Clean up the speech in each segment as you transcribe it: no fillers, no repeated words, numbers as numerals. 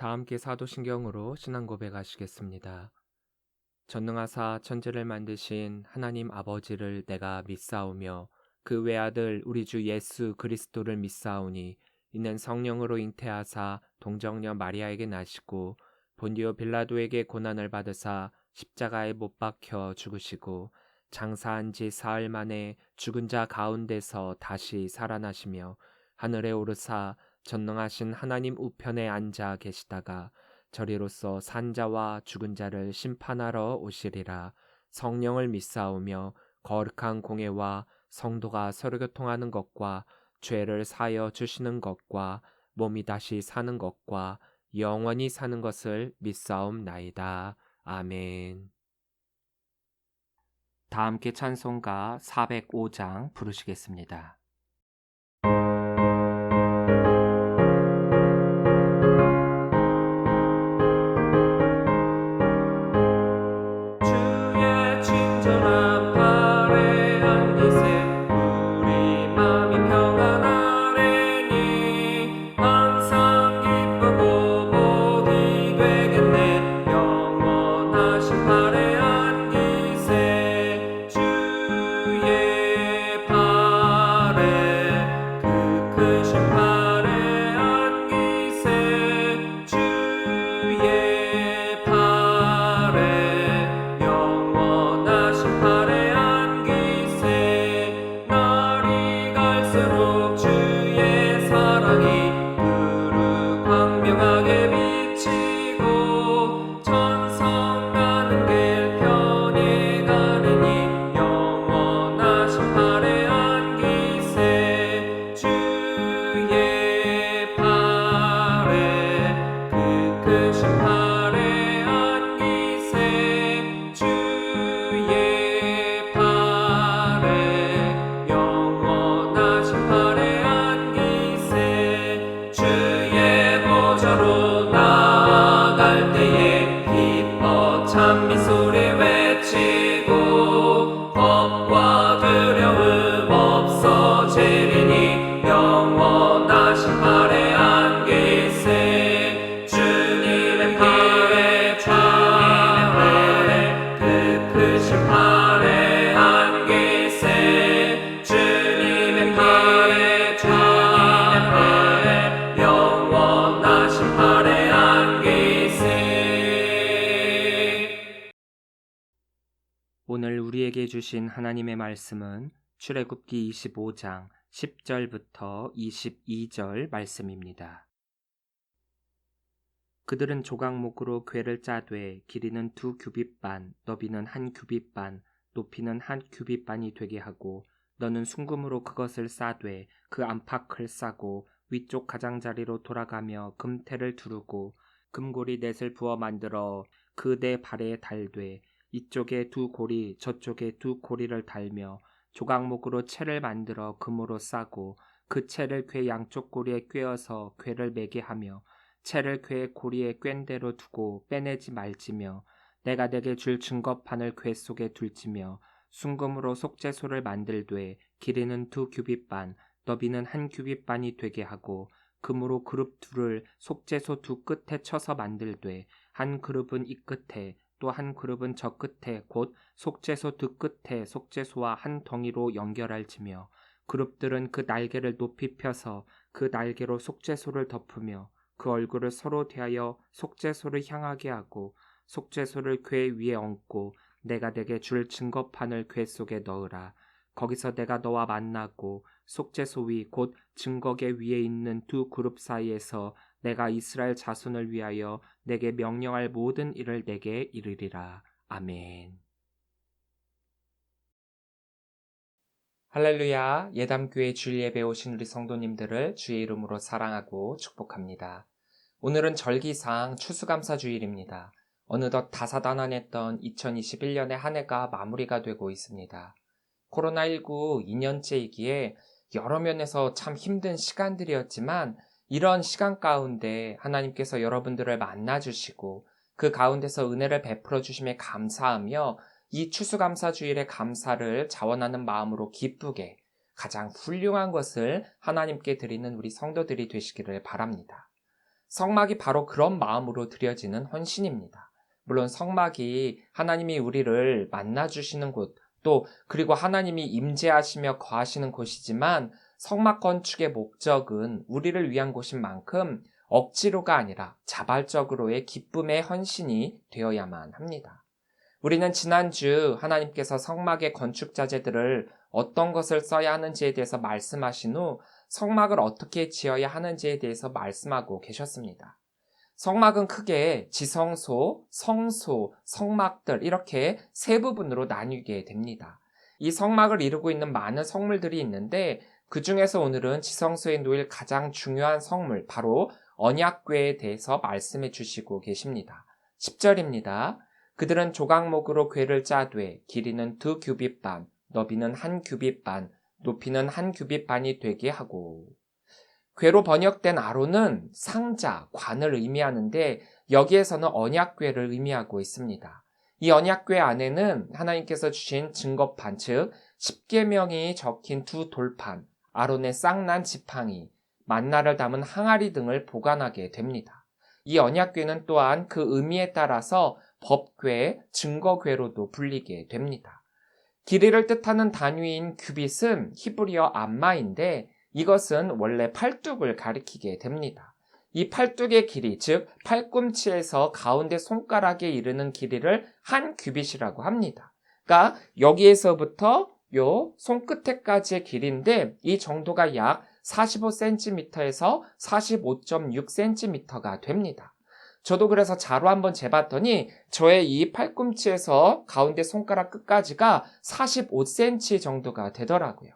다 함께 사도신경으로 신앙 고백하시겠습니다. 전능하사 천지를 만드신 하나님 아버지를 내가 믿사오며 그 외아들 우리 주 예수 그리스도를 믿사오니 이는 성령으로 잉태하사 동정녀 마리아에게 나시고 본디오 빌라도에게 고난을 받으사 십자가에 못 박혀 죽으시고 장사한 지 사흘 만에 죽은 자 가운데서 다시 살아나시며 하늘에 오르사 전능하신 하나님 우편에 앉아 계시다가 저리로서 산자와 죽은 자를 심판하러 오시리라. 성령을 믿사오며 거룩한 공예와 성도가 서로 교통하는 것과 죄를 사여 주시는 것과 몸이 다시 사는 것과 영원히 사는 것을 믿사옵나이다. 아멘. 다 함께 찬송가 405장 부르시겠습니다. 오늘 우리에게 주신 하나님의 말씀은 출애굽기 25장 10절부터 22절 말씀입니다. 그들은 조각목으로 궤를 짜되 길이는 2규빗반, 너비는 1규빗반, 높이는 1규빗반이 되게 하고 너는 순금으로 그것을 싸되 그 안팎을 싸고 위쪽 가장자리로 돌아가며 금테를 두르고 금고리 넷을 부어 만들어 그 네 발에 달되 이쪽에 2고리 저쪽에 2고리를 달며 조각목으로 채를 만들어 금으로 싸고 그 채를 궤 양쪽 고리에 꿰어서 궤를 매게 하며 채를 궤의 고리에 꿰인 대로 두고 빼내지 말지며 내가 내게 줄 증거판을 궤 속에 둘지며 순금으로 속죄소를 만들되 길이는 2규빗반 너비는 1규빗반이 되게 하고 금으로 그룹 둘을 속죄소 두 끝에 쳐서 만들되 한 그룹은 이 끝에 또 한 그룹은 저 끝에 곧 속죄소 두 끝에 속죄소와 한 덩이로 연결할지며 그룹들은 그 날개를 높이 펴서 그 날개로 속죄소를 덮으며 그 얼굴을 서로 대하여 속죄소를 향하게 하고 속죄소를 궤 위에 얹고 내가 내게 줄 증거판을 궤 속에 넣으라. 거기서 내가 너와 만나고 속죄소 위 곧 증거궤 위에 있는 2그룹 사이에서 내가 이스라엘 자손을 위하여 내게 명령할 모든 일을 내게 이르리라. 아멘. 할렐루야. 예담교회 주일 예배 오신 우리 성도님들을 주의 이름으로 사랑하고 축복합니다. 오늘은 절기상 추수감사주일입니다. 어느덧 다사다난했던 2021년의 한 해가 마무리가 되고 있습니다. 코로나19 2년째이기에 여러 면에서 참 힘든 시간들이었지만 이런 시간 가운데 하나님께서 여러분들을 만나주시고 그 가운데서 은혜를 베풀어 주심에 감사하며 이 추수감사주일의 감사를 자원하는 마음으로 기쁘게 가장 훌륭한 것을 하나님께 드리는 우리 성도들이 되시기를 바랍니다. 성막이 바로 그런 마음으로 드려지는 헌신입니다. 물론 성막이 하나님이 우리를 만나주시는 곳, 또 그리고 하나님이 임재하시며 거하시는 곳이지만 성막 건축의 목적은 우리를 위한 곳인 만큼 억지로가 아니라 자발적으로의 기쁨의 헌신이 되어야만 합니다. 우리는 지난주 하나님께서 성막의 건축 자재들을 어떤 것을 써야 하는지에 대해서 말씀하신 후 성막을 어떻게 지어야 하는지에 대해서 말씀하고 계셨습니다. 성막은 크게 지성소, 성소, 성막들 이렇게 세 부분으로 나뉘게 됩니다. 이 성막을 이루고 있는 많은 성물들이 있는데 그 중에서 오늘은 지성소에 놓일 가장 중요한 성물, 바로 언약궤에 대해서 말씀해 주시고 계십니다. 10절입니다. 그들은 조각목으로 궤를 짜되 길이는 2규빗 반, 너비는 1규빗 반, 높이는 1규빗 반이 되게 하고. 궤로 번역된 아론은 상자, 관을 의미하는데 여기에서는 언약궤를 의미하고 있습니다. 이 언약궤 안에는 하나님께서 주신 증거판, 즉 10계명이 적힌 2돌판, 아론의 쌍난 지팡이, 만나를 담은 항아리 등을 보관하게 됩니다. 이 언약궤는 또한 그 의미에 따라서 법궤, 증거궤로도 불리게 됩니다. 길이를 뜻하는 단위인 규빗은 히브리어 암마인데 이것은 원래 팔뚝을 가리키게 됩니다. 이 팔뚝의 길이, 즉 팔꿈치에서 가운데 손가락에 이르는 길이를 1규빗이라고 합니다. 그러니까 여기에서부터 요 손끝에까지의 길이인데 이 정도가 약 45cm에서 45.6cm가 됩니다. 저도 그래서 자로 한번 재봤더니 저의 이 팔꿈치에서 가운데 손가락 끝까지가 45cm 정도가 되더라고요.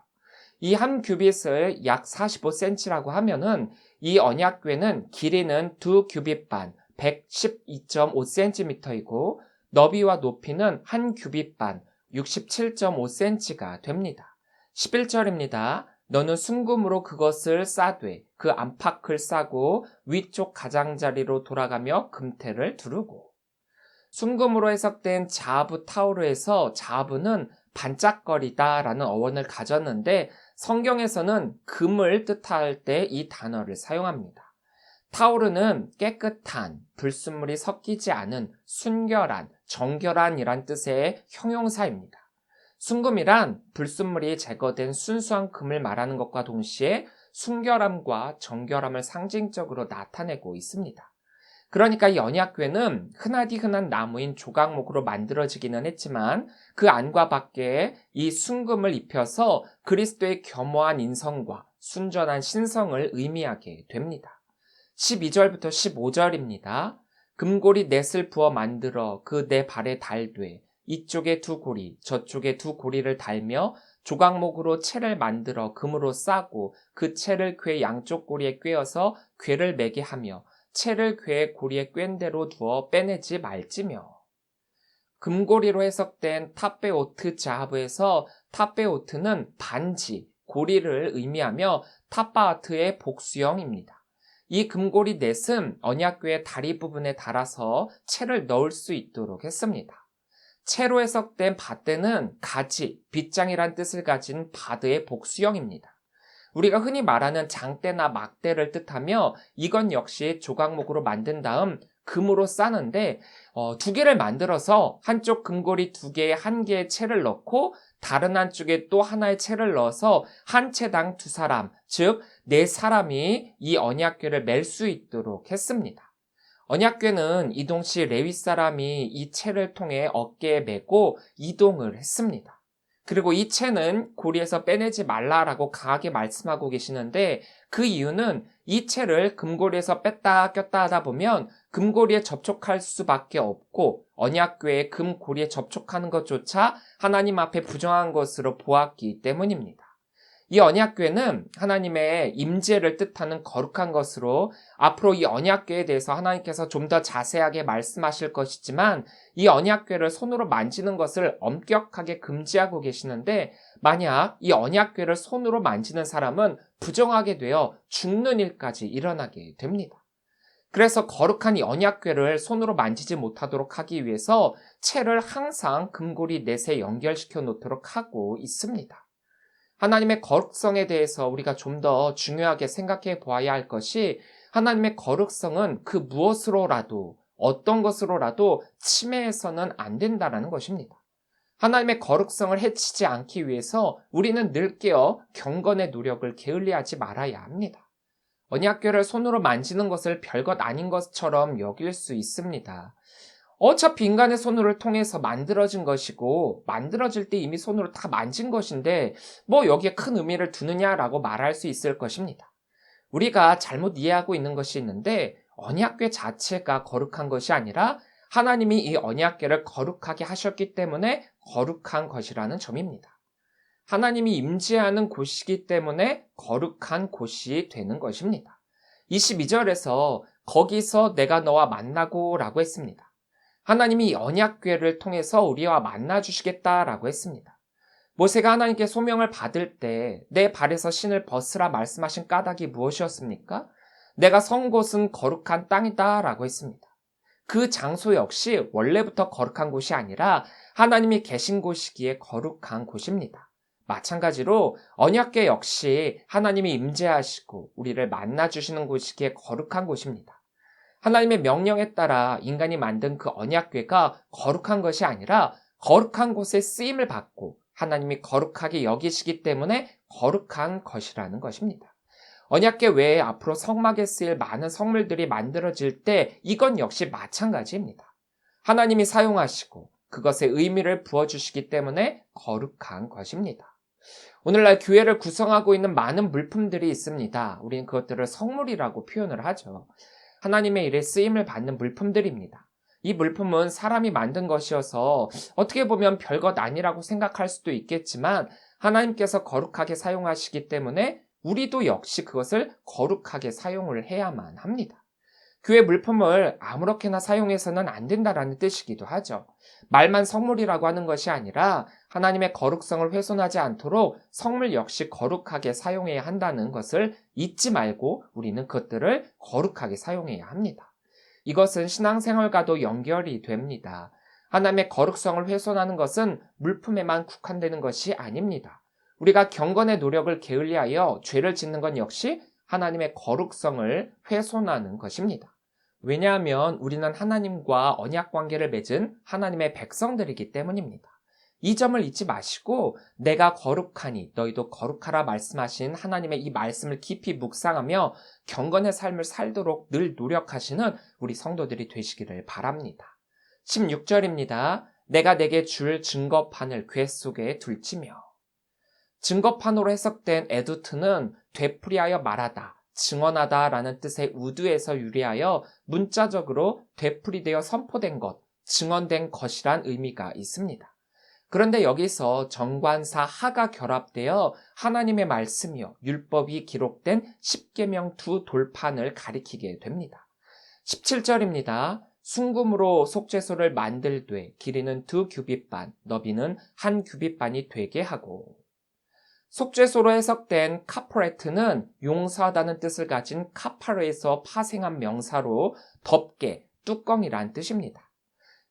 이 한 규빗을 약 45cm라고 하면은 이 언약궤는 길이는 2규빗 반, 112.5cm이고 너비와 높이는 1규빗 반, 67.5cm가 됩니다. 11절입니다. 너는 순금으로 그것을 싸되 그 안팎을 싸고 위쪽 가장자리로 돌아가며 금태를 두르고. 순금으로 해석된 자하부 타우르에서 자하부는 반짝거리다라는 어원을 가졌는데 성경에서는 금을 뜻할 때 이 단어를 사용합니다. 타우르는 깨끗한, 불순물이 섞이지 않은, 순결한, 정결한이란 뜻의 형용사입니다. 순금이란 불순물이 제거된 순수한 금을 말하는 것과 동시에 순결함과 정결함을 상징적으로 나타내고 있습니다. 그러니까 이 언약궤는 흔하디 흔한 나무인 조각목으로 만들어지기는 했지만 그 안과 밖에 이 순금을 입혀서 그리스도의 겸허한 인성과 순전한 신성을 의미하게 됩니다. 12절부터 15절입니다. 금고리 넷을 부어 만들어 그 네 발에 달되 이쪽에 2고리, 저쪽에 2고리를 달며 조각목으로 채를 만들어 금으로 싸고 그 채를 궤 양쪽 고리에 꿰어서 궤를 매게 하며 채를 궤의 고리에 꿰인 대로 두어 빼내지 말지며. 금고리로 해석된 탑베오트 자하브에서 탑베오트는 반지, 고리를 의미하며 탑바아트의 복수형입니다. 이 금고리 넷은 언약궤의 다리 부분에 달아서 채를 넣을 수 있도록 했습니다. 채로 해석된 밧대는 가지, 빗장이란 뜻을 가진 바드의 복수형입니다. 우리가 흔히 말하는 장대나 막대를 뜻하며 이건 역시 조각목으로 만든 다음 금으로 싸는데 2개를 만들어서 한쪽 금고리 2개에 1개의 채를 넣고 다른 한쪽에 또 하나의 채를 넣어서 한 채당 2사람, 즉 4사람이 이 언약궤를 맬 수 있도록 했습니다. 언약궤는 이동 시 레위 사람이 이 채를 통해 어깨에 메고 이동을 했습니다. 그리고 이 채는 고리에서 빼내지 말라라고 강하게 말씀하고 계시는데 그 이유는 이 채를 금고리에서 뺐다 꼈다 하다 보면 금고리에 접촉할 수밖에 없고 언약궤의 금고리에 접촉하는 것조차 하나님 앞에 부정한 것으로 보았기 때문입니다. 이 언약궤는 하나님의 임재를 뜻하는 거룩한 것으로 앞으로 이 언약궤에 대해서 하나님께서 좀 더 자세하게 말씀하실 것이지만 이 언약궤를 손으로 만지는 것을 엄격하게 금지하고 계시는데 만약 이 언약궤를 손으로 만지는 사람은 부정하게 되어 죽는 일까지 일어나게 됩니다. 그래서 거룩한 이 언약궤를 손으로 만지지 못하도록 하기 위해서 채를 항상 금고리 넷에 연결시켜 놓도록 하고 있습니다. 하나님의 거룩성에 대해서 우리가 좀 더 중요하게 생각해 보아야 할 것이 하나님의 거룩성은 그 무엇으로라도 어떤 것으로라도 침해해서는 안 된다라는 것입니다. 하나님의 거룩성을 해치지 않기 위해서 우리는 늘 깨어 경건의 노력을 게을리하지 말아야 합니다. 언약궤를 손으로 만지는 것을 별것 아닌 것처럼 여길 수 있습니다. 어차피 인간의 손으로 통해서 만들어진 것이고 만들어질 때 이미 손으로 다 만진 것인데 뭐 여기에 큰 의미를 두느냐라고 말할 수 있을 것입니다. 우리가 잘못 이해하고 있는 것이 있는데 언약궤 자체가 거룩한 것이 아니라 하나님이 이 언약궤를 거룩하게 하셨기 때문에 거룩한 것이라는 점입니다. 하나님이 임재하는 곳이기 때문에 거룩한 곳이 되는 것입니다. 22절에서 거기서 내가 너와 만나고 라고 했습니다. 하나님이 언약궤를 통해서 우리와 만나 주시겠다라고 했습니다. 모세가 하나님께 소명을 받을 때 내 발에서 신을 벗으라 말씀하신 까닭이 무엇이었습니까? 내가 선 곳은 거룩한 땅이다 라고 했습니다. 그 장소 역시 원래부터 거룩한 곳이 아니라 하나님이 계신 곳이기에 거룩한 곳입니다. 마찬가지로 언약궤 역시 하나님이 임재하시고 우리를 만나주시는 곳이기에 거룩한 곳입니다. 하나님의 명령에 따라 인간이 만든 그 언약궤가 거룩한 것이 아니라 거룩한 곳에 쓰임을 받고 하나님이 거룩하게 여기시기 때문에 거룩한 것이라는 것입니다. 언약궤 외에 앞으로 성막에 쓰일 많은 성물들이 만들어질 때 이건 역시 마찬가지입니다. 하나님이 사용하시고 그것에 의미를 부어주시기 때문에 거룩한 것입니다. 오늘날 교회를 구성하고 있는 많은 물품들이 있습니다. 우리는 그것들을 성물이라고 표현을 하죠. 하나님의 일에 쓰임을 받는 물품들입니다. 이 물품은 사람이 만든 것이어서 어떻게 보면 별것 아니라고 생각할 수도 있겠지만 하나님께서 거룩하게 사용하시기 때문에 우리도 역시 그것을 거룩하게 사용을 해야만 합니다. 교회 물품을 아무렇게나 사용해서는 안 된다라는 뜻이기도 하죠. 말만 성물이라고 하는 것이 아니라 하나님의 거룩성을 훼손하지 않도록 성물 역시 거룩하게 사용해야 한다는 것을 잊지 말고 우리는 그것들을 거룩하게 사용해야 합니다. 이것은 신앙생활과도 연결이 됩니다. 하나님의 거룩성을 훼손하는 것은 물품에만 국한되는 것이 아닙니다. 우리가 경건의 노력을 게을리하여 죄를 짓는 건 역시 하나님의 거룩성을 훼손하는 것입니다. 왜냐하면 우리는 하나님과 언약 관계를 맺은 하나님의 백성들이기 때문입니다. 이 점을 잊지 마시고 내가 거룩하니 너희도 거룩하라 말씀하신 하나님의 이 말씀을 깊이 묵상하며 경건의 삶을 살도록 늘 노력하시는 우리 성도들이 되시기를 바랍니다. 16절입니다. 내가 내게 줄 증거판을 궤 속에 둘지며. 증거판으로 해석된 에두트는 되풀이하여 말하다, 증언하다 라는 뜻의 우드에서 유래하여 문자적으로 되풀이되어 선포된 것, 증언된 것이란 의미가 있습니다. 그런데 여기서 정관사 하가 결합되어 하나님의 말씀이요 율법이 기록된 십계명 두 돌판을 가리키게 됩니다. 17절입니다. 순금으로 속죄소를 만들되 길이는 2규빗반, 너비는 1규빗반이 되게 하고. 속죄소로 해석된 카퍼레트는 용서하다는 뜻을 가진 카파르에서 파생한 명사로 덮개, 뚜껑이란 뜻입니다.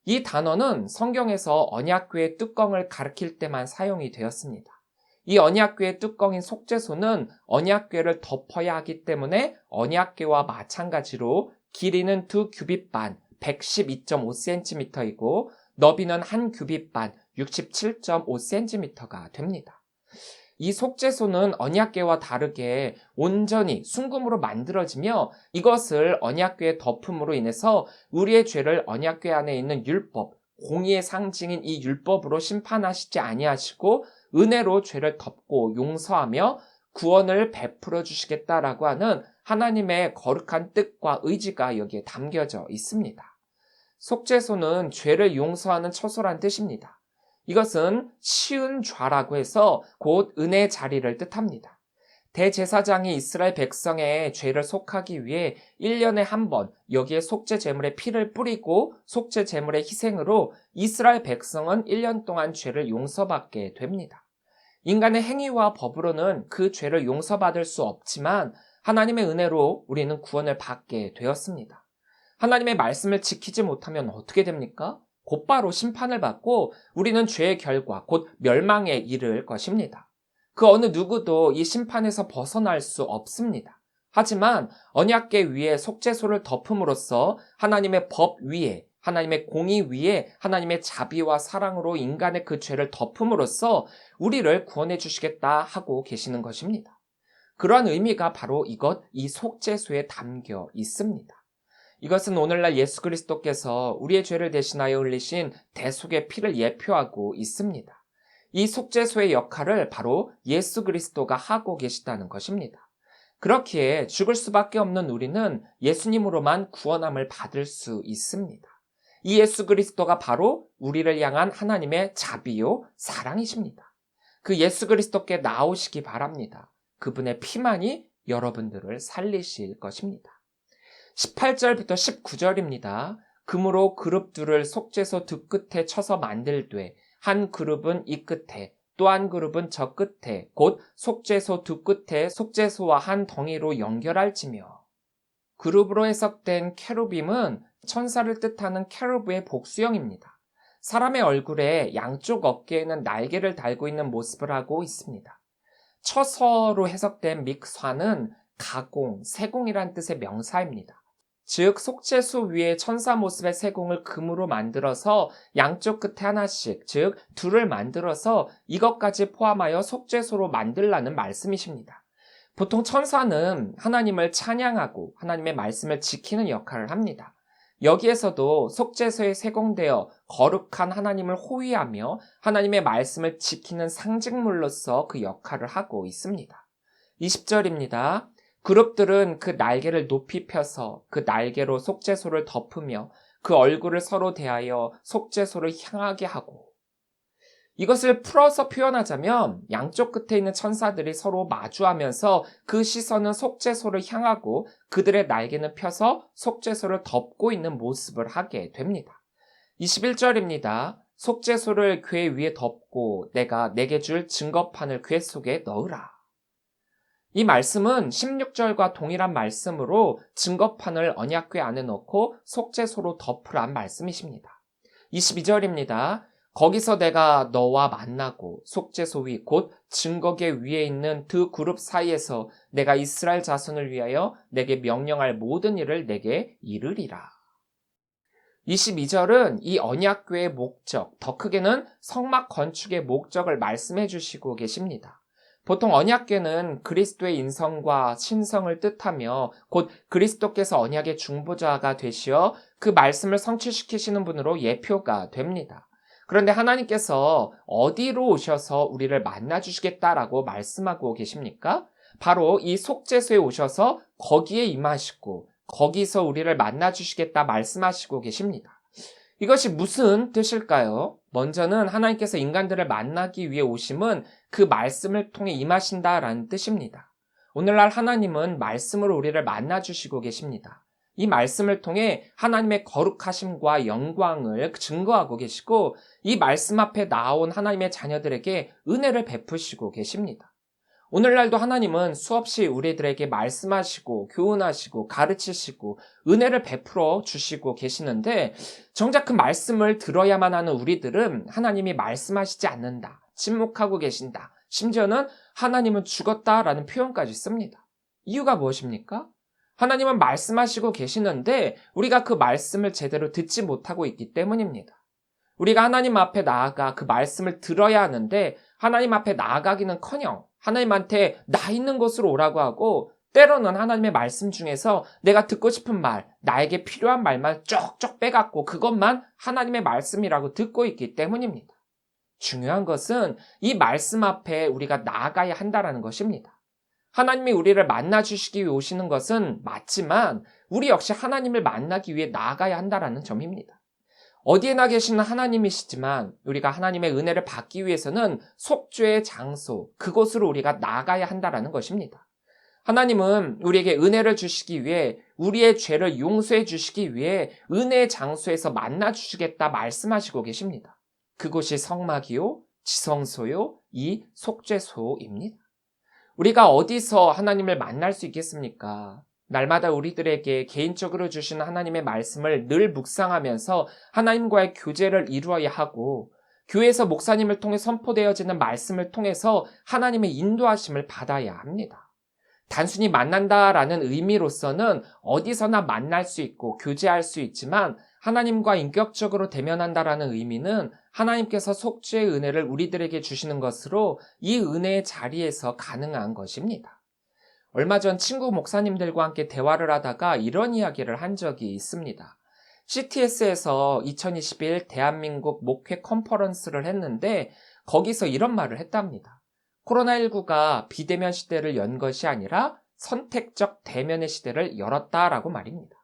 이 단어는 성경에서 언약궤의 뚜껑을 가리킬 때만 사용이 되었습니다. 이 언약궤의 뚜껑인 속죄소는 언약궤를 덮어야 하기 때문에 언약궤와 마찬가지로 길이는 2규빗반, 112.5cm이고 너비는 1규빗반, 67.5cm가 됩니다. 이 속죄소는 언약궤와 다르게 온전히 순금으로 만들어지며 이것을 언약궤의 덮음으로 인해서 우리의 죄를 언약궤 안에 있는 율법, 공의의 상징인 이 율법으로 심판하시지 아니하시고 은혜로 죄를 덮고 용서하며 구원을 베풀어 주시겠다라고 하는 하나님의 거룩한 뜻과 의지가 여기에 담겨져 있습니다. 속죄소는 죄를 용서하는 처소란 뜻입니다. 이것은 시은 좌라고 해서 곧 은혜의 자리를 뜻합니다. 대제사장이 이스라엘 백성의 죄를 속하기 위해 1년에 한 번 여기에 속죄 제물의 피를 뿌리고 속죄 제물의 희생으로 이스라엘 백성은 1년 동안 죄를 용서받게 됩니다. 인간의 행위와 법으로는 그 죄를 용서받을 수 없지만 하나님의 은혜로 우리는 구원을 받게 되었습니다. 하나님의 말씀을 지키지 못하면 어떻게 됩니까? 곧바로 심판을 받고 우리는 죄의 결과, 곧 멸망에 이를 것입니다. 그 어느 누구도 이 심판에서 벗어날 수 없습니다. 하지만 언약궤 위에 속죄소를 덮음으로써 하나님의 법 위에, 하나님의 공의 위에 하나님의 자비와 사랑으로 인간의 그 죄를 덮음으로써 우리를 구원해 주시겠다 하고 계시는 것입니다. 그러한 의미가 바로 이 속죄소에 담겨 있습니다. 이것은 오늘날 예수 그리스도께서 우리의 죄를 대신하여 흘리신 대속의 피를 예표하고 있습니다. 이 속죄소의 역할을 바로 예수 그리스도가 하고 계시다는 것입니다. 그렇기에 죽을 수밖에 없는 우리는 예수님으로만 구원함을 받을 수 있습니다. 이 예수 그리스도가 바로 우리를 향한 하나님의 자비요 사랑이십니다. 그 예수 그리스도께 나오시기 바랍니다. 그분의 피만이 여러분들을 살리실 것입니다. 18절부터 19절입니다. 그러므로 그룹 둘을 속죄소 두 끝에 쳐서 만들되 한 그룹은 이 끝에 또 한 그룹은 저 끝에 곧 속죄소 두 끝에 속죄소와 한 덩이로 연결할지며. 그룹으로 해석된 케루빔은 천사를 뜻하는 케루브의 복수형입니다. 사람의 얼굴에 양쪽 어깨에는 날개를 달고 있는 모습을 하고 있습니다. 처서로 해석된 믹화는 가공, 세공이란 뜻의 명사입니다. 즉 속죄소 위에 천사 모습의 세공을 금으로 만들어서 양쪽 끝에 하나씩, 즉 둘을 만들어서 이것까지 포함하여 속죄소로 만들라는 말씀이십니다. 보통 천사는 하나님을 찬양하고 하나님의 말씀을 지키는 역할을 합니다. 여기에서도 속죄소에 세공되어 거룩한 하나님을 호위하며 하나님의 말씀을 지키는 상징물로서 그 역할을 하고 있습니다. 20절입니다. 그룹들은 그 날개를 높이 펴서 그 날개로 속죄소를 덮으며 그 얼굴을 서로 대하여 속죄소를 향하게 하고. 이것을 풀어서 표현하자면 양쪽 끝에 있는 천사들이 서로 마주하면서 그 시선은 속죄소를 향하고 그들의 날개는 펴서 속죄소를 덮고 있는 모습을 하게 됩니다. 21절입니다. 속죄소를 궤 위에 덮고 내가 내게 줄 증거판을 궤 속에 넣으라. 이 말씀은 16절과 동일한 말씀으로 증거판을 언약궤 안에 넣고 속죄소로 덮으란 말씀이십니다. 22절입니다. 거기서 내가 너와 만나고 속죄소 위 곧 증거궤 위에 있는 두 그룹 사이에서 내가 이스라엘 자손을 위하여 내게 명령할 모든 일을 내게 이르리라. 22절은 이 언약궤의 목적, 더 크게는 성막 건축의 목적을 말씀해 주시고 계십니다. 보통 언약궤는 그리스도의 인성과 신성을 뜻하며 곧 그리스도께서 언약의 중보자가 되시어 그 말씀을 성취시키시는 분으로 예표가 됩니다. 그런데 하나님께서 어디로 오셔서 우리를 만나주시겠다라고 말씀하고 계십니까? 바로 이 속죄소에 오셔서 거기에 임하시고 거기서 우리를 만나주시겠다 말씀하시고 계십니다. 이것이 무슨 뜻일까요? 먼저는 하나님께서 인간들을 만나기 위해 오심은 그 말씀을 통해 임하신다라는 뜻입니다. 오늘날 하나님은 말씀으로 우리를 만나주시고 계십니다. 이 말씀을 통해 하나님의 거룩하심과 영광을 증거하고 계시고 이 말씀 앞에 나온 하나님의 자녀들에게 은혜를 베푸시고 계십니다. 오늘날도 하나님은 수없이 우리들에게 말씀하시고 교훈하시고 가르치시고 은혜를 베풀어 주시고 계시는데 정작 그 말씀을 들어야만 하는 우리들은 하나님이 말씀하시지 않는다, 침묵하고 계신다, 심지어는 하나님은 죽었다라는 표현까지 씁니다. 이유가 무엇입니까? 하나님은 말씀하시고 계시는데 우리가 그 말씀을 제대로 듣지 못하고 있기 때문입니다. 우리가 하나님 앞에 나아가 그 말씀을 들어야 하는데 하나님 앞에 나아가기는커녕 하나님한테 나 있는 곳으로 오라고 하고 때로는 하나님의 말씀 중에서 내가 듣고 싶은 말, 나에게 필요한 말만 쪽쪽 빼갖고 그것만 하나님의 말씀이라고 듣고 있기 때문입니다. 중요한 것은 이 말씀 앞에 우리가 나아가야 한다는 것입니다. 하나님이 우리를 만나주시기 위해 오시는 것은 맞지만 우리 역시 하나님을 만나기 위해 나아가야 한다는 점입니다. 어디에나 계시는 하나님이시지만 우리가 하나님의 은혜를 받기 위해서는 속죄의 장소, 그곳으로 우리가 나아가야 한다는 것입니다. 하나님은 우리에게 은혜를 주시기 위해 우리의 죄를 용서해 주시기 위해 은혜의 장소에서 만나 주시겠다 말씀하시고 계십니다. 그곳이 성막이요, 지성소요, 이 속죄소입니다. 우리가 어디서 하나님을 만날 수 있겠습니까? 날마다 우리들에게 개인적으로 주시는 하나님의 말씀을 늘 묵상하면서 하나님과의 교제를 이루어야 하고 교회에서 목사님을 통해 선포되어지는 말씀을 통해서 하나님의 인도하심을 받아야 합니다. 단순히 만난다라는 의미로서는 어디서나 만날 수 있고 교제할 수 있지만 하나님과 인격적으로 대면한다라는 의미는 하나님께서 속죄의 은혜를 우리들에게 주시는 것으로 이 은혜의 자리에서 가능한 것입니다. 얼마 전 친구 목사님들과 함께 대화를 하다가 이런 이야기를 한 적이 있습니다. CTS에서 2021 대한민국 목회 컨퍼런스를 했는데 거기서 이런 말을 했답니다. 코로나19가 비대면 시대를 연 것이 아니라 선택적 대면의 시대를 열었다라고 말입니다.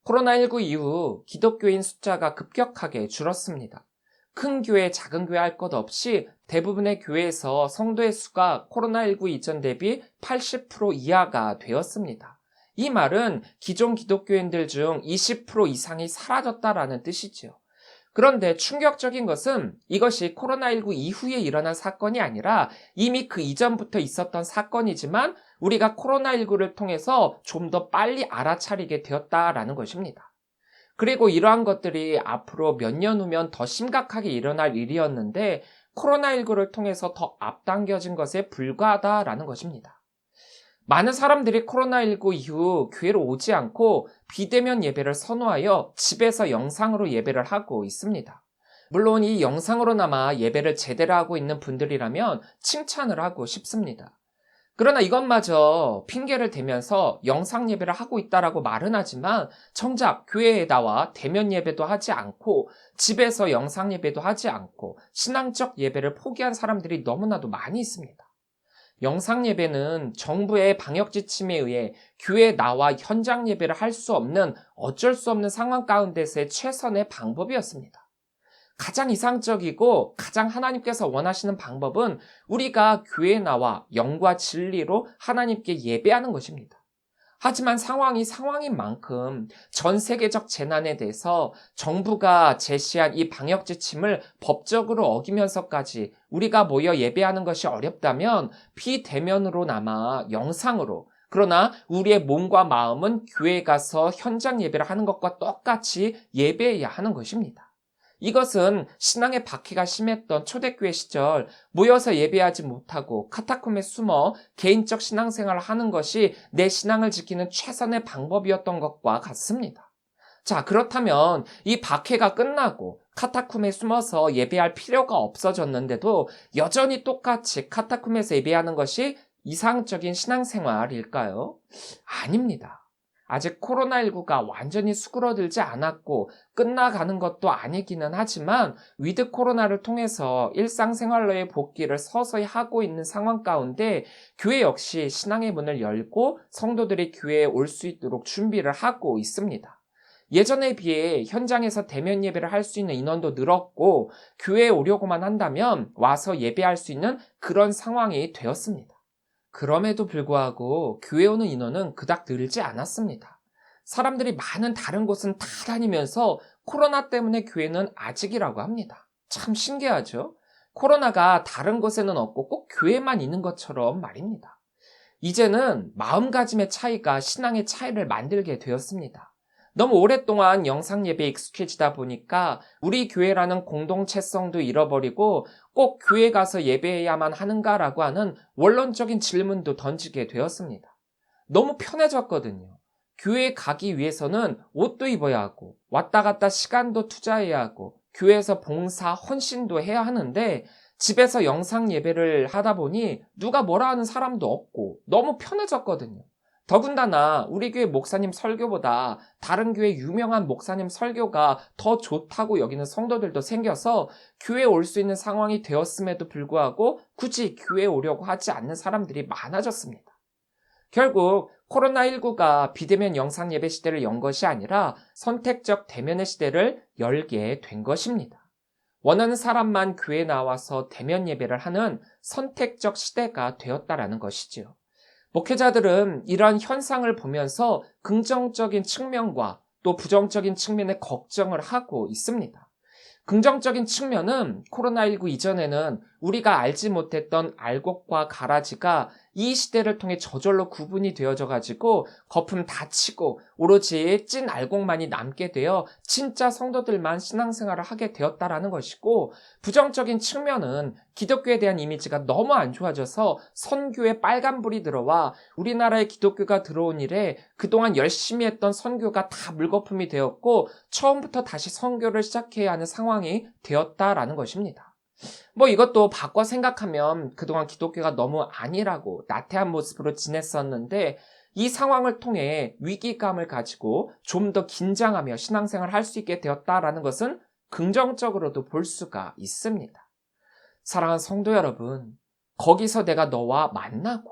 코로나19 이후 기독교인 숫자가 급격하게 줄었습니다. 큰 교회, 작은 교회 할 것 없이 대부분의 교회에서 성도의 수가 코로나19 이전 대비 80% 이하가 되었습니다. 이 말은 기존 기독교인들 중 20% 이상이 사라졌다라는 뜻이죠. 그런데 충격적인 것은 이것이 코로나19 이후에 일어난 사건이 아니라 이미 그 이전부터 있었던 사건이지만 우리가 코로나19를 통해서 좀 더 빨리 알아차리게 되었다라는 것입니다. 그리고 이러한 것들이 앞으로 몇 년 후면 더 심각하게 일어날 일이었는데 코로나19를 통해서 더 앞당겨진 것에 불과하다라는 것입니다. 많은 사람들이 코로나19 이후 교회로 오지 않고 비대면 예배를 선호하여 집에서 영상으로 예배를 하고 있습니다. 물론 이 영상으로나마 예배를 제대로 하고 있는 분들이라면 칭찬을 하고 싶습니다. 그러나 이것마저 핑계를 대면서 영상 예배를 하고 있다라고 말은 하지만 정작 교회에 나와 대면 예배도 하지 않고 집에서 영상 예배도 하지 않고 신앙적 예배를 포기한 사람들이 너무나도 많이 있습니다. 영상 예배는 정부의 방역 지침에 의해 교회에 나와 현장 예배를 할 수 없는 어쩔 수 없는 상황 가운데서의 최선의 방법이었습니다. 가장 이상적이고 가장 하나님께서 원하시는 방법은 우리가 교회에 나와 영과 진리로 하나님께 예배하는 것입니다. 하지만 상황이 상황인 만큼 전 세계적 재난에 대해서 정부가 제시한 이 방역 지침을 법적으로 어기면서까지 우리가 모여 예배하는 것이 어렵다면 비대면으로나마 영상으로 그러나 우리의 몸과 마음은 교회에 가서 현장 예배를 하는 것과 똑같이 예배해야 하는 것입니다. 이것은 신앙의 박해가 심했던 초대교회 시절 모여서 예배하지 못하고 카타콤에 숨어 개인적 신앙생활을 하는 것이 내 신앙을 지키는 최선의 방법이었던 것과 같습니다. 자, 그렇다면 이 박해가 끝나고 카타콤에 숨어서 예배할 필요가 없어졌는데도 여전히 똑같이 카타콤에서 예배하는 것이 이상적인 신앙생활일까요? 아닙니다. 아직 코로나19가 완전히 수그러들지 않았고 끝나가는 것도 아니기는 하지만 위드 코로나를 통해서 일상생활로의 복귀를 서서히 하고 있는 상황 가운데 교회 역시 신앙의 문을 열고 성도들이 교회에 올 수 있도록 준비를 하고 있습니다. 예전에 비해 현장에서 대면 예배를 할 수 있는 인원도 늘었고 교회에 오려고만 한다면 와서 예배할 수 있는 그런 상황이 되었습니다. 그럼에도 불구하고 교회 오는 인원은 그닥 늘지 않았습니다. 사람들이 많은 다른 곳은 다 다니면서 코로나 때문에 교회는 아직이라고 합니다. 참 신기하죠? 코로나가 다른 곳에는 없고 꼭 교회만 있는 것처럼 말입니다. 이제는 마음가짐의 차이가 신앙의 차이를 만들게 되었습니다. 너무 오랫동안 영상 예배에 익숙해지다 보니까 우리 교회라는 공동체성도 잃어버리고 꼭 교회 가서 예배해야만 하는가라고 하는 원론적인 질문도 던지게 되었습니다. 너무 편해졌거든요. 교회에 가기 위해서는 옷도 입어야 하고 왔다 갔다 시간도 투자해야 하고 교회에서 봉사, 헌신도 해야 하는데 집에서 영상 예배를 하다 보니 누가 뭐라 하는 사람도 없고 너무 편해졌거든요. 더군다나 우리 교회 목사님 설교보다 다른 교회 유명한 목사님 설교가 더 좋다고 여기는 성도들도 생겨서 교회에 올 수 있는 상황이 되었음에도 불구하고 굳이 교회에 오려고 하지 않는 사람들이 많아졌습니다. 결국 코로나19가 비대면 영상 예배 시대를 연 것이 아니라 선택적 대면의 시대를 열게 된 것입니다. 원하는 사람만 교회에 나와서 대면 예배를 하는 선택적 시대가 되었다라는 것이지요. 목회자들은 이러한 현상을 보면서 긍정적인 측면과 또 부정적인 측면의 걱정을 하고 있습니다. 긍정적인 측면은 코로나19 이전에는 우리가 알지 못했던 알곡과 가라지가 이 시대를 통해 저절로 구분이 되어져 가지고 거품 다 치고 오로지 찐 알곡만이 남게 되어 진짜 성도들만 신앙생활을 하게 되었다라는 것이고, 부정적인 측면은 기독교에 대한 이미지가 너무 안 좋아져서 선교에 빨간불이 들어와 우리나라에 기독교가 들어온 이래 그동안 열심히 했던 선교가 다 물거품이 되었고 처음부터 다시 선교를 시작해야 하는 상황이 되었다라는 것입니다. 이것도 바꿔 생각하면 그동안 기독교가 너무 안일하고 나태한 모습으로 지냈었는데 이 상황을 통해 위기감을 가지고 좀 더 긴장하며 신앙생활을 할 수 있게 되었다라는 것은 긍정적으로도 볼 수가 있습니다. 사랑하는 성도 여러분, 거기서 내가 너와 만나고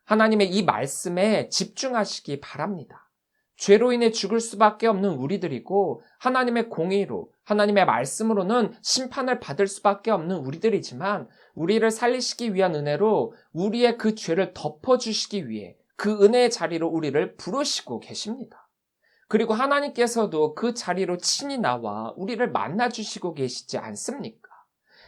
하나님의 이 말씀에 집중하시기 바랍니다. 죄로 인해 죽을 수밖에 없는 우리들이고 하나님의 공의로, 하나님의 말씀으로는 심판을 받을 수밖에 없는 우리들이지만 우리를 살리시기 위한 은혜로 우리의 그 죄를 덮어주시기 위해 그 은혜의 자리로 우리를 부르시고 계십니다. 그리고 하나님께서도 그 자리로 친히 나와 우리를 만나주시고 계시지 않습니까?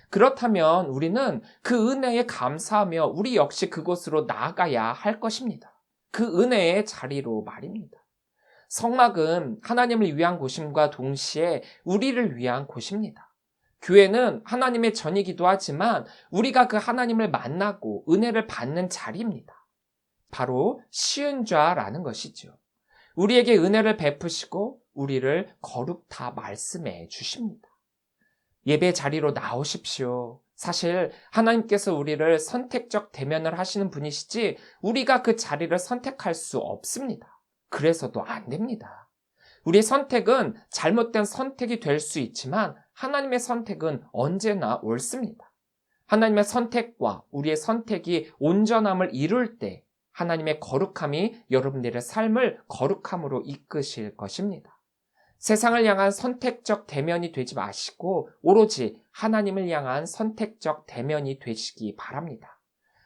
그렇다면 우리는 그 은혜에 감사하며 우리 역시 그곳으로 나아가야 할 것입니다. 그 은혜의 자리로 말입니다. 성막은 하나님을 위한 곳임과 동시에 우리를 위한 곳입니다. 교회는 하나님의 전이기도 하지만 우리가 그 하나님을 만나고 은혜를 받는 자리입니다. 바로 시은좌라는 것이죠. 우리에게 은혜를 베푸시고 우리를 거룩다 말씀해 주십니다. 예배 자리로 나오십시오. 사실 하나님께서 우리를 선택적 대면을 하시는 분이시지 우리가 그 자리를 선택할 수 없습니다. 그래서도 안 됩니다. 우리의 선택은 잘못된 선택이 될 수 있지만 하나님의 선택은 언제나 옳습니다. 하나님의 선택과 우리의 선택이 온전함을 이룰 때 하나님의 거룩함이 여러분들의 삶을 거룩함으로 이끄실 것입니다. 세상을 향한 선택적 대면이 되지 마시고 오로지 하나님을 향한 선택적 대면이 되시기 바랍니다.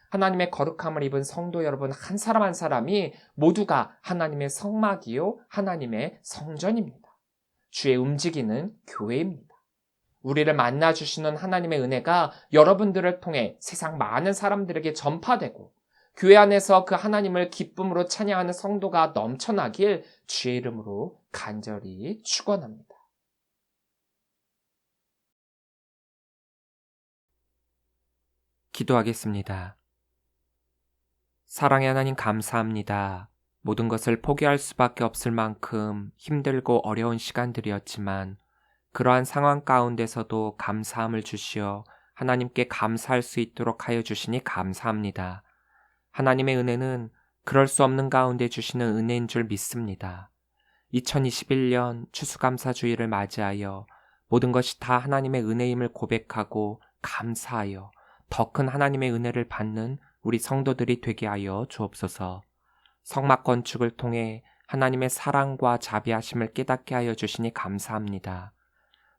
하나님의 거룩함을 입은 성도 여러분 한 사람 한 사람이 모두가 하나님의 성막이요 하나님의 성전입니다. 주의 움직이는 교회입니다. 우리를 만나주시는 하나님의 은혜가 여러분들을 통해 세상 많은 사람들에게 전파되고 교회 안에서 그 하나님을 기쁨으로 찬양하는 성도가 넘쳐나길 주의 이름으로 간절히 축원합니다. 기도하겠습니다. 사랑의 하나님 감사합니다. 모든 것을 포기할 수밖에 없을 만큼 힘들고 어려운 시간들이었지만 그러한 상황 가운데서도 감사함을 주시어 하나님께 감사할 수 있도록 하여 주시니 감사합니다. 하나님의 은혜는 그럴 수 없는 가운데 주시는 은혜인 줄 믿습니다. 2021년 추수감사주의를 맞이하여 모든 것이 다 하나님의 은혜임을 고백하고 감사하여 더 큰 하나님의 은혜를 받는 우리 성도들이 되게 하여 주옵소서. 성막 건축을 통해 하나님의 사랑과 자비하심을 깨닫게 하여 주시니 감사합니다.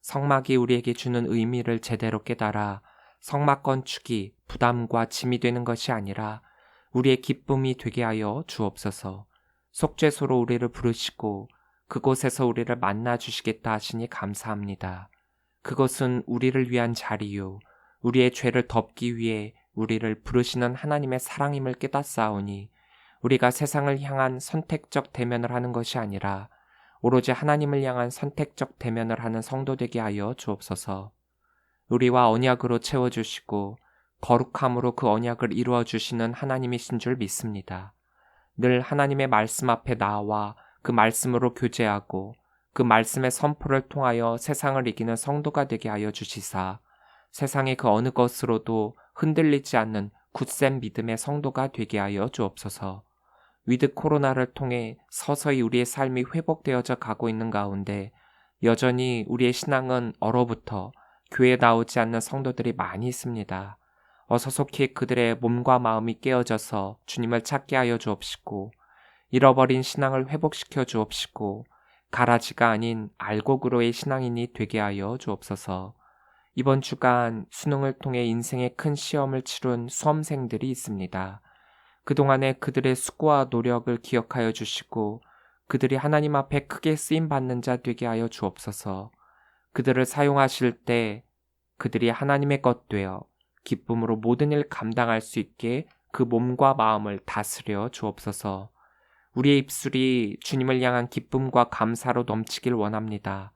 성막이 우리에게 주는 의미를 제대로 깨달아 성막 건축이 부담과 짐이 되는 것이 아니라 우리의 기쁨이 되게 하여 주옵소서. 속죄소로 우리를 부르시고 그곳에서 우리를 만나 주시겠다 하시니 감사합니다. 그것은 우리를 위한 자리요 우리의 죄를 덮기 위해 우리를 부르시는 하나님의 사랑임을 깨닫사오니 우리가 세상을 향한 선택적 대면을 하는 것이 아니라 오로지 하나님을 향한 선택적 대면을 하는 성도 되게 하여 주옵소서. 우리와 언약으로 채워주시고 거룩함으로 그 언약을 이루어 주시는 하나님이신 줄 믿습니다. 늘 하나님의 말씀 앞에 나와 그 말씀으로 교제하고 그 말씀의 선포를 통하여 세상을 이기는 성도가 되게 하여 주시사 세상의 그 어느 것으로도 흔들리지 않는 굳센 믿음의 성도가 되게 하여 주옵소서. 위드 코로나를 통해 서서히 우리의 삶이 회복되어져 가고 있는 가운데 여전히 우리의 신앙은 얼어붙어 교회에 나오지 않는 성도들이 많이 있습니다. 어서 속히 그들의 몸과 마음이 깨어져서 주님을 찾게 하여 주옵시고 잃어버린 신앙을 회복시켜 주옵시고 가라지가 아닌 알곡으로의 신앙인이 되게 하여 주옵소서. 이번 주간 수능을 통해 인생의 큰 시험을 치룬 수험생들이 있습니다. 그동안의 그들의 수고와 노력을 기억하여 주시고 그들이 하나님 앞에 크게 쓰임받는 자 되게 하여 주옵소서. 그들을 사용하실 때 그들이 하나님의 것 되어 기쁨으로 모든 일 감당할 수 있게 그 몸과 마음을 다스려 주옵소서. 우리의 입술이 주님을 향한 기쁨과 감사로 넘치길 원합니다.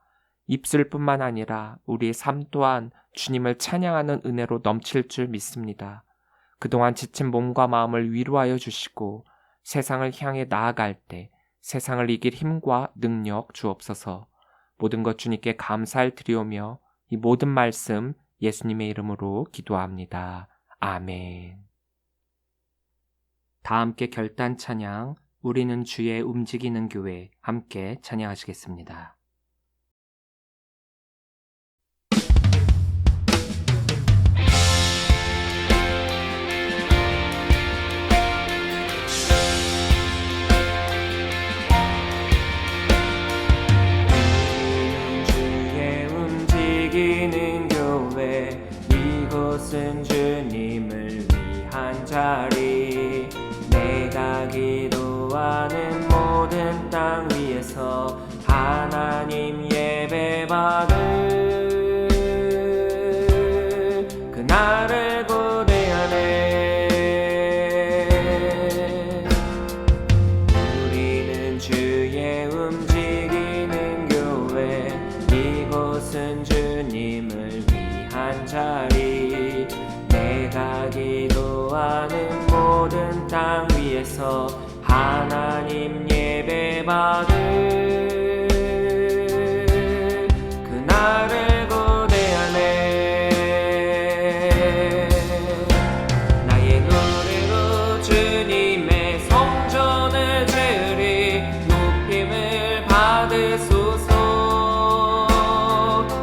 입술뿐만 아니라 우리의 삶 또한 주님을 찬양하는 은혜로 넘칠 줄 믿습니다. 그동안 지친 몸과 마음을 위로하여 주시고 세상을 향해 나아갈 때 세상을 이길 힘과 능력 주옵소서. 모든 것 주님께 감사를 드리오며 이 모든 말씀 예수님의 이름으로 기도합니다. 아멘. 다 함께 결단 찬양, 우리는 주의 움직이는 교회 함께 찬양하시겠습니다. 이곳은 주님을 위한 자리. 내가 기도하는 모든 땅 위에서 하나님 예배받을 그날을 고대하네. 우리는 주의 움직이는 교회. 이곳은 주님을 위한 자리. 내가 기도하는 모든 땅 위에서 하나님 예배받을 그날을 고대하네. 나의 노래로 주님의 성전을 재으리. 높임을 받으소서.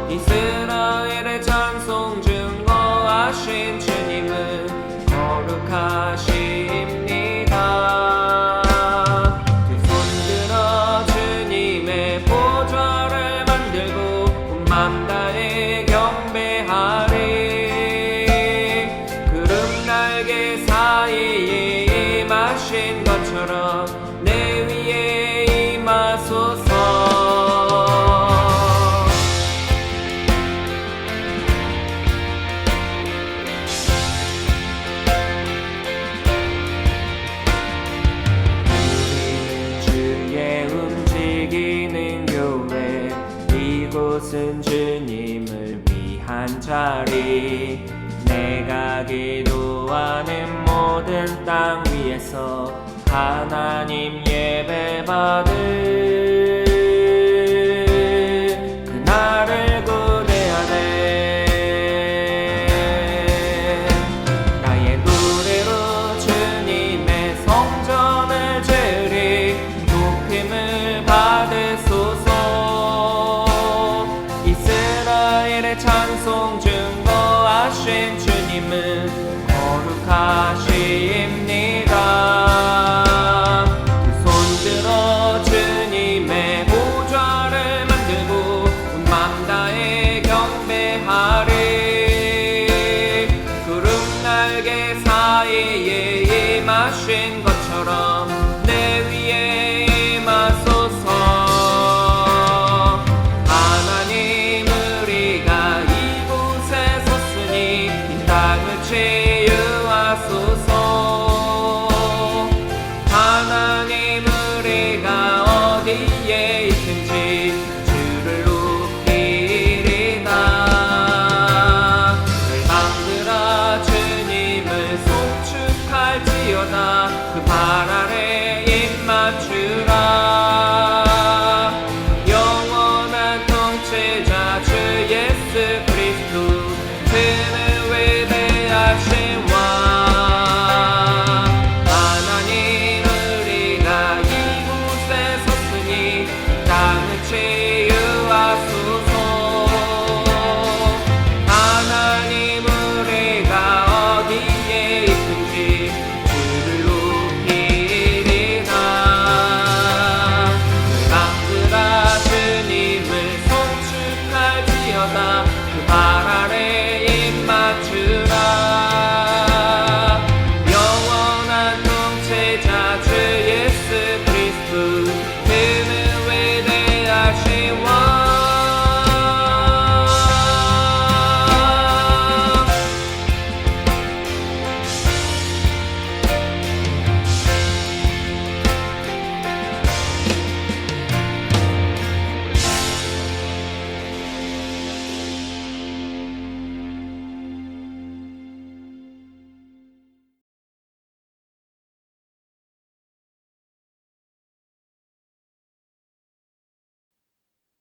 이스라엘의 찬송 증거하신 주님은 거룩하십니다. 두 손 들어 주님의 보좌를 만들고 온 맘 다해 경배하리. 구름 날개 사이에 임하신 것처럼 내 위에 임하소서. 이곳은 주님을 위한 자리. 내가 기도하는 모든 땅 위에서 하나님 예배받을 그날을 고대하네. 나의 노래로 주님의 성전을 재으리. 높임을 받으소서. 이스라엘의 찬송 증거하신 주님은 거룩하십니다. 두 손 들어 주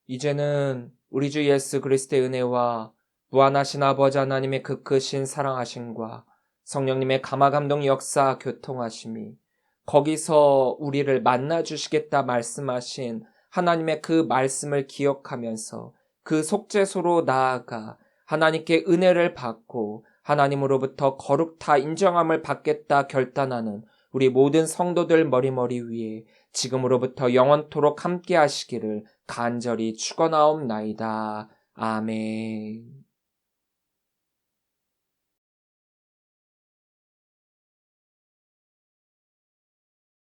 이제는 우리 주 예수 그리스도의 은혜와 무한하신 아버지 하나님의 그 크신 사랑하심과 성령님의 감화감동 역사 교통하심이 거기서 우리를 만나주시겠다 말씀하신 하나님의 그 말씀을 기억하면서 그 속죄소로 나아가 하나님께 은혜를 받고 하나님으로부터 거룩타 인정함을 받겠다 결단하는 우리 모든 성도들 머리머리 위에 지금으로부터 영원토록 함께 하시기를 간절히 축원하옵나이다. 아멘.